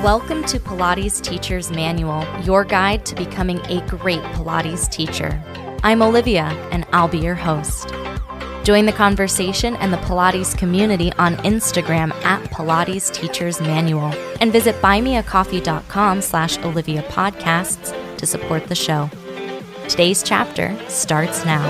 Welcome to Pilates Teacher's Manual, your guide to becoming a great Pilates teacher. I'm Olivia, and I'll be your host. Join the conversation and the Pilates community on Instagram at Pilates Teacher's Manual, and visit buymeacoffee.com/Olivia Podcasts to support the show. Today's chapter starts now.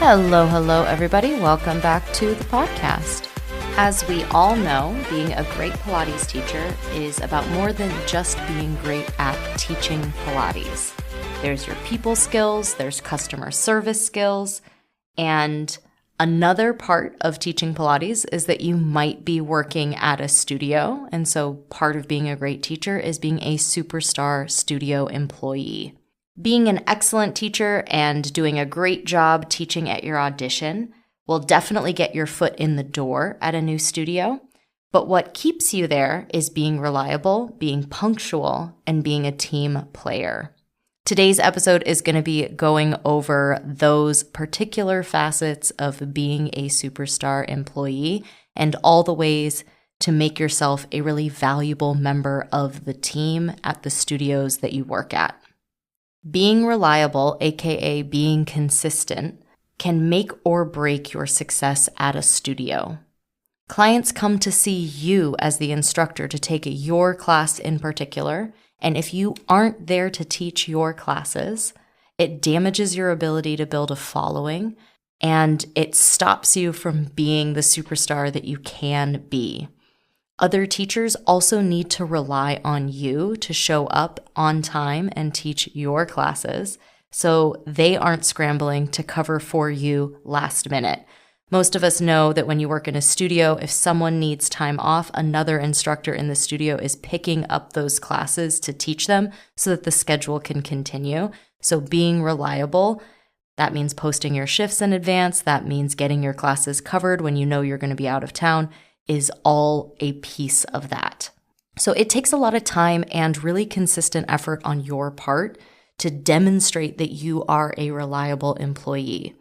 Hello, everybody. Welcome back to the podcast. As we all know, being a great Pilates teacher is about more than just being great at teaching Pilates. There's your people skills, there's customer service skills, and another part of teaching Pilates is that you might be working at a studio, and so part of being a great teacher is being a superstar studio employee. Being an excellent teacher and doing a great job teaching at your audition will definitely get your foot in the door at a new studio, but what keeps you there is being reliable, being punctual, and being a team player. Today's episode is going to be going over those particular facets of being a superstar employee and all the ways to make yourself a really valuable member of the team at the studios that you work at. Being reliable, aka being consistent, can make or break your success at a studio. Clients come to see you as the instructor to take your class in particular, and if you aren't there to teach your classes, it damages your ability to build a following, and it stops you from being the superstar that you can be. Other teachers also need to rely on you to show up on time and teach your classes, so they aren't scrambling to cover for you last minute. Most of us know that when you work in a studio, if someone needs time off, another instructor in the studio is picking up those classes to teach them so that the schedule can continue. So being reliable, that means posting your shifts in advance, that means getting your classes covered when you know you're going to be out of town, is all a piece of that. So it takes a lot of time and really consistent effort on your part to demonstrate that you are a reliable employee.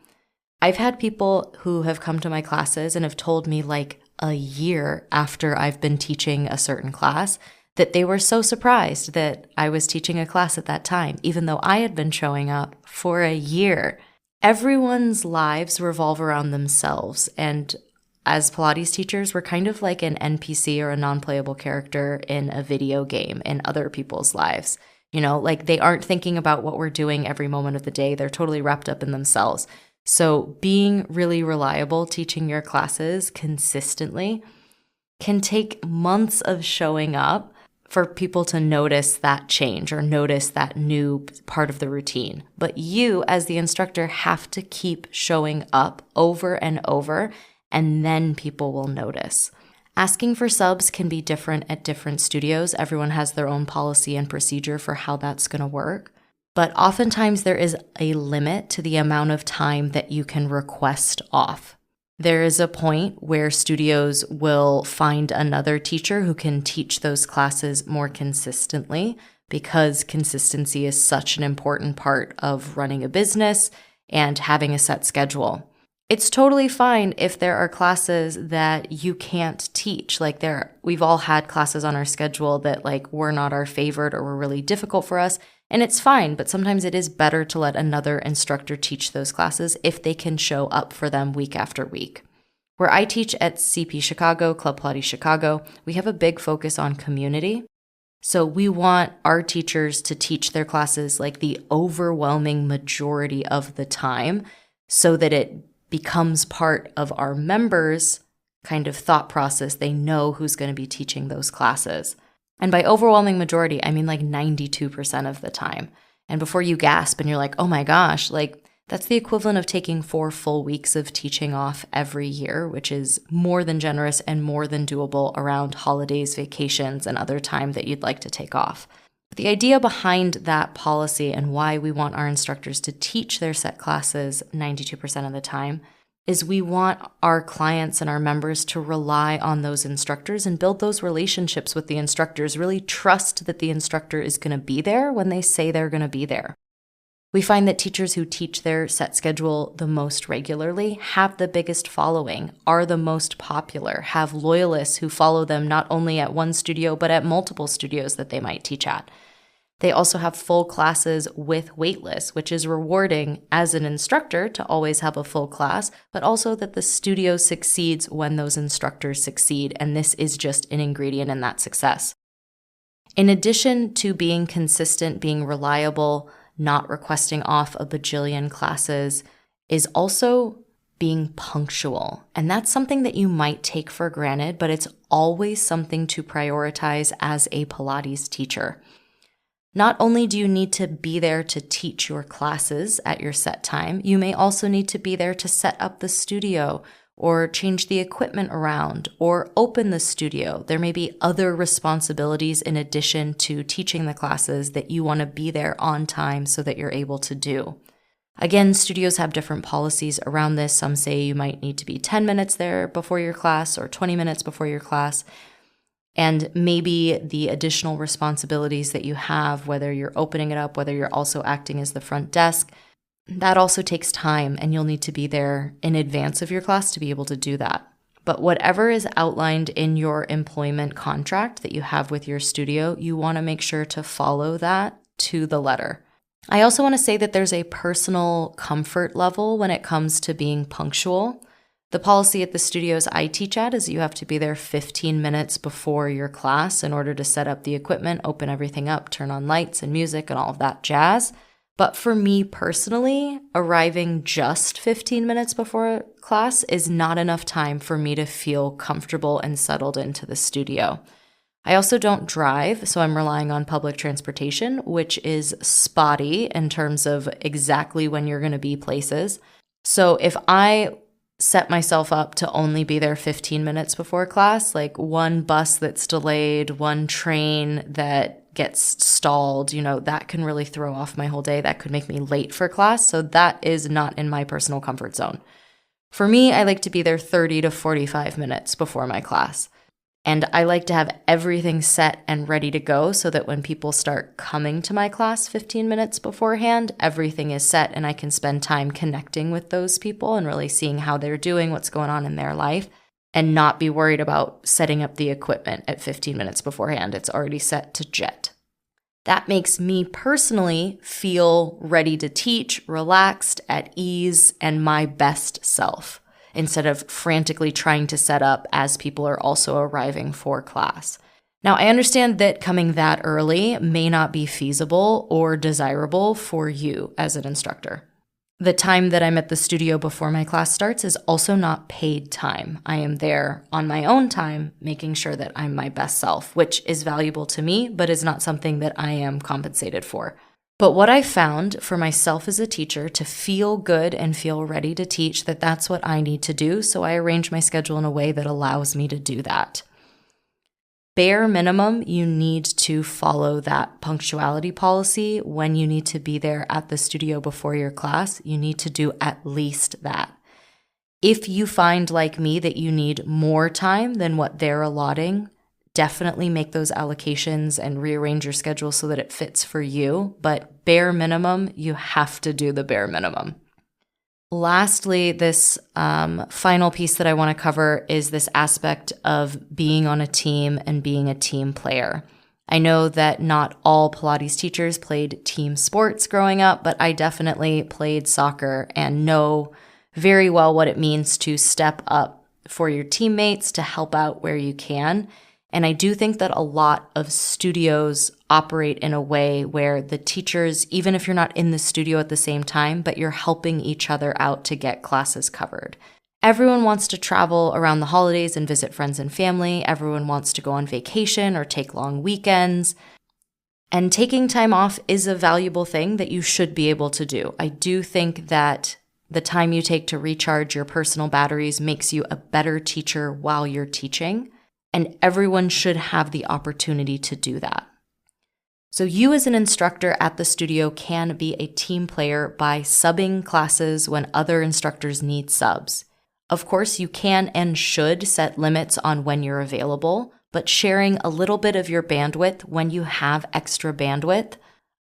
I've had people who have come to my classes and have told me like a year after I've been teaching a certain class that they were so surprised that I was teaching a class at that time, even though I had been showing up for a year. Everyone's lives revolve around themselves, and as Pilates teachers, we're kind of like an NPC or a non-playable character in a video game in other people's lives. You know, like they aren't thinking about what we're doing every moment of the day. They're totally wrapped up in themselves. So being really reliable, teaching your classes consistently can take months of showing up for people to notice that change or notice that new part of the routine. But you, as the instructor, have to keep showing up over and over, and then people will notice. Asking for subs can be different at different studios. Everyone has their own policy and procedure for how that's going to work. But oftentimes there is a limit to the amount of time that you can request off. There is a point where studios will find another teacher who can teach those classes more consistently, because consistency is such an important part of running a business and having a set schedule. It's totally fine if there are classes that you can't teach. Like we've all had classes on our schedule that like were not our favorite or were really difficult for us, and it's fine, but sometimes it is better to let another instructor teach those classes if they can show up for them week after week. Where I teach at CP Chicago, Club Pilates Chicago, we have a big focus on community. So we want our teachers to teach their classes like the overwhelming majority of the time so that it becomes part of our members' kind of thought process. They know who's going to be teaching those classes. And by overwhelming majority, I mean like 92% of the time. And before you gasp and you're like, oh my gosh, like that's the equivalent of taking 4 full weeks of teaching off every year, which is more than generous and more than doable around holidays, vacations, and other time that you'd like to take off. But the idea behind that policy and why we want our instructors to teach their set classes 92% of the time is we want our clients and our members to rely on those instructors and build those relationships with the instructors, really trust that the instructor is going to be there when they say they're going to be there. We find that teachers who teach their set schedule the most regularly have the biggest following, are the most popular, have loyalists who follow them not only at one studio, but at multiple studios that they might teach at. They also have full classes with waitlists, which is rewarding as an instructor to always have a full class, but also that the studio succeeds when those instructors succeed, and this is just an ingredient in that success. In addition to being consistent, being reliable, not requesting off a bajillion classes, is also being punctual. And that's something that you might take for granted, but it's always something to prioritize as a Pilates teacher. Not only do you need to be there to teach your classes at your set time, you may also need to be there to set up the studio or change the equipment around or open the studio. There may be other responsibilities in addition to teaching the classes that you want to be there on time so that you're able to do. Again, studios have different policies around this. Some say you might need to be 10 minutes there before your class or 20 minutes before your class. And maybe the additional responsibilities that you have, whether you're opening it up, whether you're also acting as the front desk, that also takes time, and you'll need to be there in advance of your class to be able to do that. But whatever is outlined in your employment contract that you have with your studio, you want to make sure to follow that to the letter. I also want to say that there's a personal comfort level when it comes to being punctual. The policy at the studios I teach at is you have to be there 15 minutes before your class in order to set up the equipment, open everything up, turn on lights and music and all of that jazz. But for me personally, arriving just 15 minutes before class is not enough time for me to feel comfortable and settled into the studio. I also don't drive, so I'm relying on public transportation, which is spotty in terms of exactly when you're going to be places. So if I set myself up to only be there 15 minutes before class, like one bus that's delayed, one train that gets stalled, that can really throw off my whole day. That could make me late for class. So that is not in my personal comfort zone. For me, I like to be there 30 to 45 minutes before my class. And I like to have everything set and ready to go so that when people start coming to my class 15 minutes beforehand, everything is set and I can spend time connecting with those people and really seeing how they're doing, what's going on in their life, and not be worried about setting up the equipment at 15 minutes beforehand. It's already set to jet. That makes me personally feel ready to teach, relaxed, at ease, and my best self, instead of frantically trying to set up as people are also arriving for class. Now, I understand that coming that early may not be feasible or desirable for you as an instructor. The time that I'm at the studio before my class starts is also not paid time. I am there on my own time, making sure that I'm my best self, which is valuable to me, but is not something that I am compensated for. But what I found for myself as a teacher to feel good and feel ready to teach, that's what I need to do. So I arrange my schedule in a way that allows me to do that. Bare minimum, you need to follow that punctuality policy. When you need to be there at the studio before your class, you need to do at least that. If you find, like me, that you need more time than what they're allotting, definitely make those allocations and rearrange your schedule so that it fits for you. But bare minimum, you have to do the bare minimum. Lastly, this final piece that I want to cover is this aspect of being on a team and being a team player. I know that not all Pilates teachers played team sports growing up, but I definitely played soccer and know very well what it means to step up for your teammates, to help out where you can. And I do think that a lot of studios operate in a way where the teachers, even if you're not in the studio at the same time, but you're helping each other out to get classes covered. Everyone wants to travel around the holidays and visit friends and family. Everyone wants to go on vacation or take long weekends. And taking time off is a valuable thing that you should be able to do. I do think that the time you take to recharge your personal batteries makes you a better teacher while you're teaching. And everyone should have the opportunity to do that. So you as an instructor at the studio can be a team player by subbing classes when other instructors need subs. Of course, you can and should set limits on when you're available, but sharing a little bit of your bandwidth when you have extra bandwidth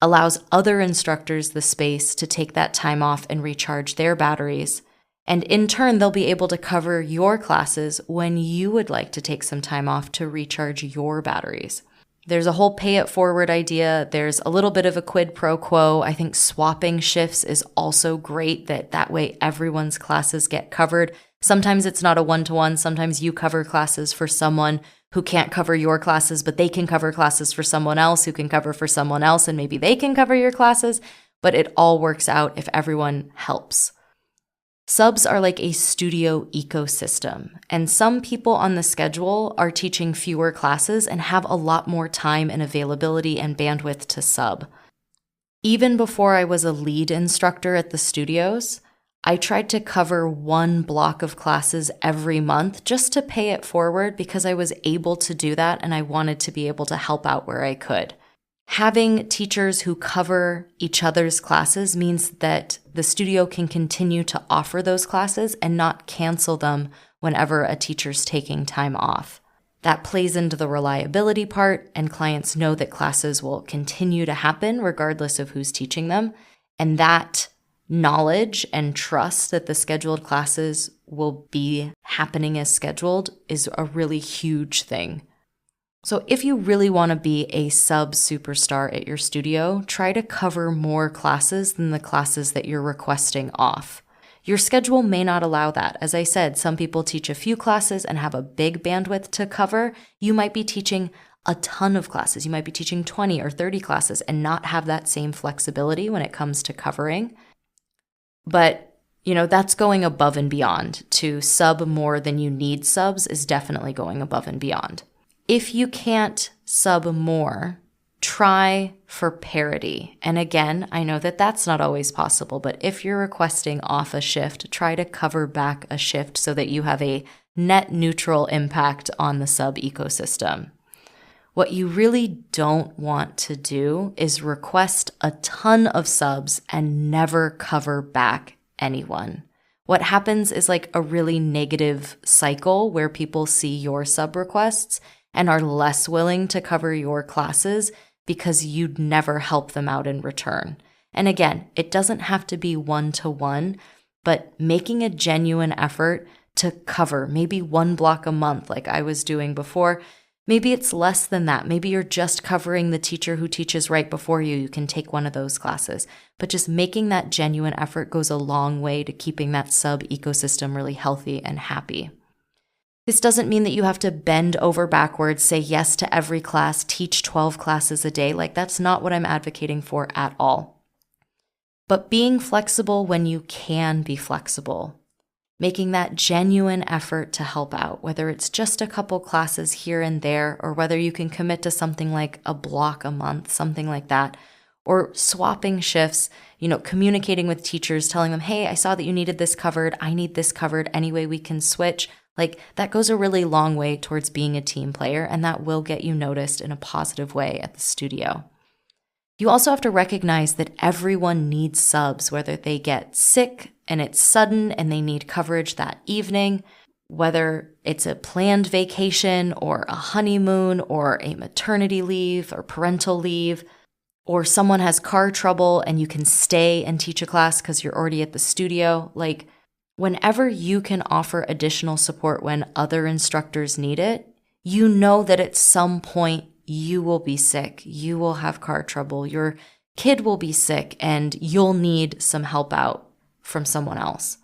allows other instructors the space to take that time off and recharge their batteries. And in turn, they'll be able to cover your classes when you would like to take some time off to recharge your batteries. There's a whole pay it forward idea. There's a little bit of a quid pro quo. I think swapping shifts is also great, that way everyone's classes get covered. Sometimes it's not a one-to-one. Sometimes you cover classes for someone who can't cover your classes, but they can cover classes for someone else who can cover for someone else, and maybe they can cover your classes, but it all works out if everyone helps. Subs are like a studio ecosystem, and some people on the schedule are teaching fewer classes and have a lot more time and availability and bandwidth to sub. Even before I was a lead instructor at the studios, I tried to cover one block of classes every month just to pay it forward because I was able to do that and I wanted to be able to help out where I could. Having teachers who cover each other's classes means that the studio can continue to offer those classes and not cancel them whenever a teacher's taking time off. That plays into the reliability part, and clients know that classes will continue to happen regardless of who's teaching them. And that knowledge and trust that the scheduled classes will be happening as scheduled is a really huge thing. So if you really want to be a sub superstar at your studio, try to cover more classes than the classes that you're requesting off. Your schedule may not allow that. As I said, some people teach a few classes and have a big bandwidth to cover. You might be teaching a ton of classes. You might be teaching 20 or 30 classes and not have that same flexibility when it comes to covering. But, that's going above and beyond. To sub more than you need subs is definitely going above and beyond. If you can't sub more, try for parity. And again, I know that that's not always possible, but if you're requesting off a shift, try to cover back a shift so that you have a net neutral impact on the sub ecosystem. What you really don't want to do is request a ton of subs and never cover back anyone. What happens is like a really negative cycle where people see your sub requests and are less willing to cover your classes because you'd never help them out in return. And again, it doesn't have to be one-to-one, but making a genuine effort to cover maybe one block a month like I was doing before. Maybe it's less than that. Maybe you're just covering the teacher who teaches right before you. You can take one of those classes. But just making that genuine effort goes a long way to keeping that sub ecosystem really healthy and happy. This doesn't mean that you have to bend over backwards, say yes to every class, teach 12 classes a day. Like, that's not what I'm advocating for at all. But being flexible when you can be flexible, making that genuine effort to help out, whether it's just a couple classes here and there, or whether you can commit to something like a block a month, something like that, or swapping shifts, communicating with teachers, telling them, hey, I saw that you needed this covered. I need this covered. Any way we can switch. Like, that goes a really long way towards being a team player, and that will get you noticed in a positive way at the studio. You also have to recognize that everyone needs subs, whether they get sick and it's sudden and they need coverage that evening, whether it's a planned vacation or a honeymoon or a maternity leave or parental leave, or someone has car trouble and you can stay and teach a class because you're already at the studio. Like, whenever you can offer additional support when other instructors need it, you know that at some point you will be sick, you will have car trouble, your kid will be sick, and you'll need some help out from someone else.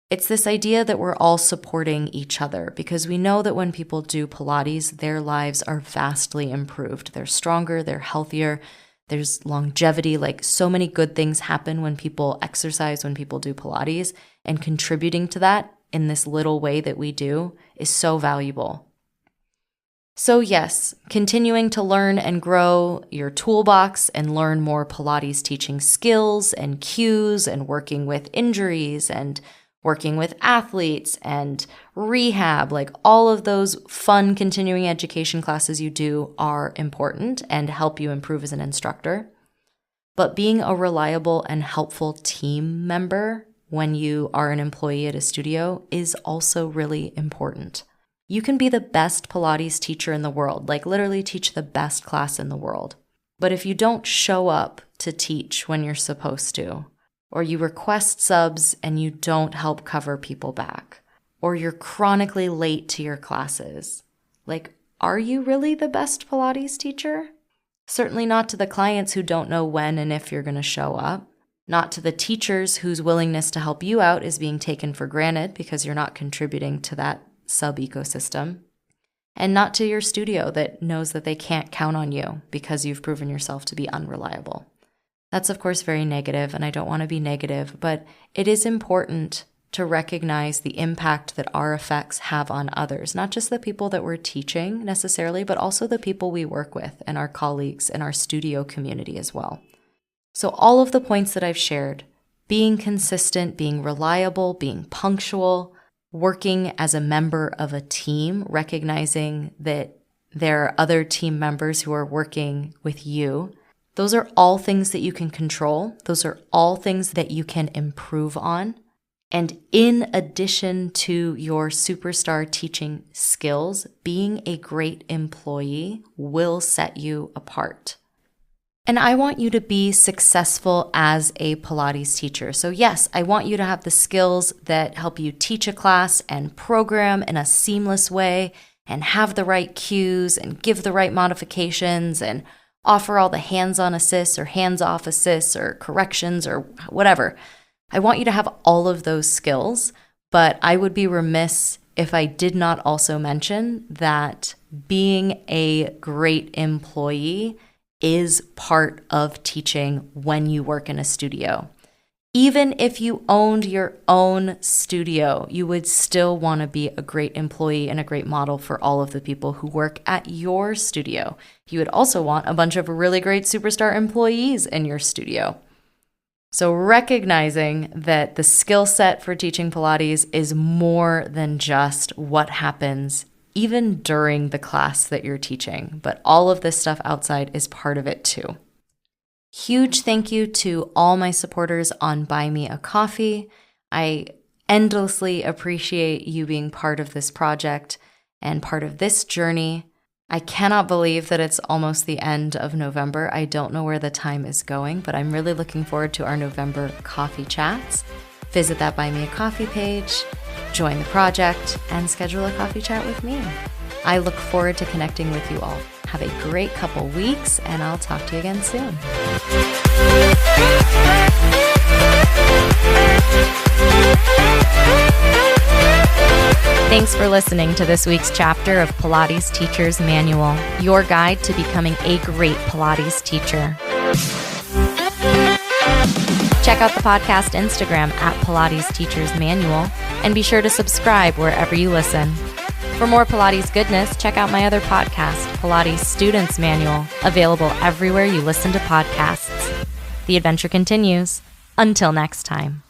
It's this idea that we're all supporting each other because we know that when people do Pilates, their lives are vastly improved. They're stronger, they're healthier, there's longevity. Like, so many good things happen when people exercise, when people do Pilates, and contributing to that in this little way that we do is so valuable. So yes, continuing to learn and grow your toolbox and learn more Pilates teaching skills and cues and working with injuries and working with athletes and rehab, like all of those fun continuing education classes you do are important and help you improve as an instructor. But being a reliable and helpful team member when you are an employee at a studio is also really important. You can be the best Pilates teacher in the world, like literally teach the best class in the world. But if you don't show up to teach when you're supposed to, or you request subs and you don't help cover people back, or you're chronically late to your classes, like, are you really the best Pilates teacher? Certainly not to the clients who don't know when and if you're going to show up. Not to the teachers whose willingness to help you out is being taken for granted because you're not contributing to that sub-ecosystem. And not to your studio that knows that they can't count on you because you've proven yourself to be unreliable. That's, of course, very negative, and I don't want to be negative, but it is important to recognize the impact that our effects have on others, not just the people that we're teaching necessarily, but also the people we work with and our colleagues and our studio community as well. So all of the points that I've shared, being consistent, being reliable, being punctual, working as a member of a team, recognizing that there are other team members who are working with you, those are all things that you can control. Those are all things that you can improve on. And in addition to your superstar teaching skills, being a great employee will set you apart. And I want you to be successful as a Pilates teacher. So yes, I want you to have the skills that help you teach a class and program in a seamless way and have the right cues and give the right modifications and offer all the hands-on assists or hands-off assists or corrections or whatever. I want you to have all of those skills, but I would be remiss if I did not also mention that being a great employee is part of teaching when you work in a studio. Even if you owned your own studio, you would still want to be a great employee and a great model for all of the people who work at your studio. You would also want a bunch of really great superstar employees in your studio. So recognizing that the skill set for teaching Pilates is more than just what happens even during the class that you're teaching, but all of this stuff outside is part of it too. Huge thank you to all my supporters on Buy Me a Coffee. I endlessly appreciate you being part of this project and part of this journey. I cannot believe that it's almost the end of November. I don't know where the time is going, but I'm really looking forward to our November coffee chats. Visit that Buy Me a Coffee page, join the project, and schedule a coffee chat with me. I look forward to connecting with you all. Have a great couple weeks, and I'll talk to you again soon. Thanks for listening to this week's chapter of Pilates Teacher's Manual, your guide to becoming a great Pilates teacher. Check out the podcast Instagram at Pilates Teacher's Manual, and be sure to subscribe wherever you listen. For more Pilates goodness, check out my other podcast, Pilates Student's Manual, available everywhere you listen to podcasts. The adventure continues. Until next time.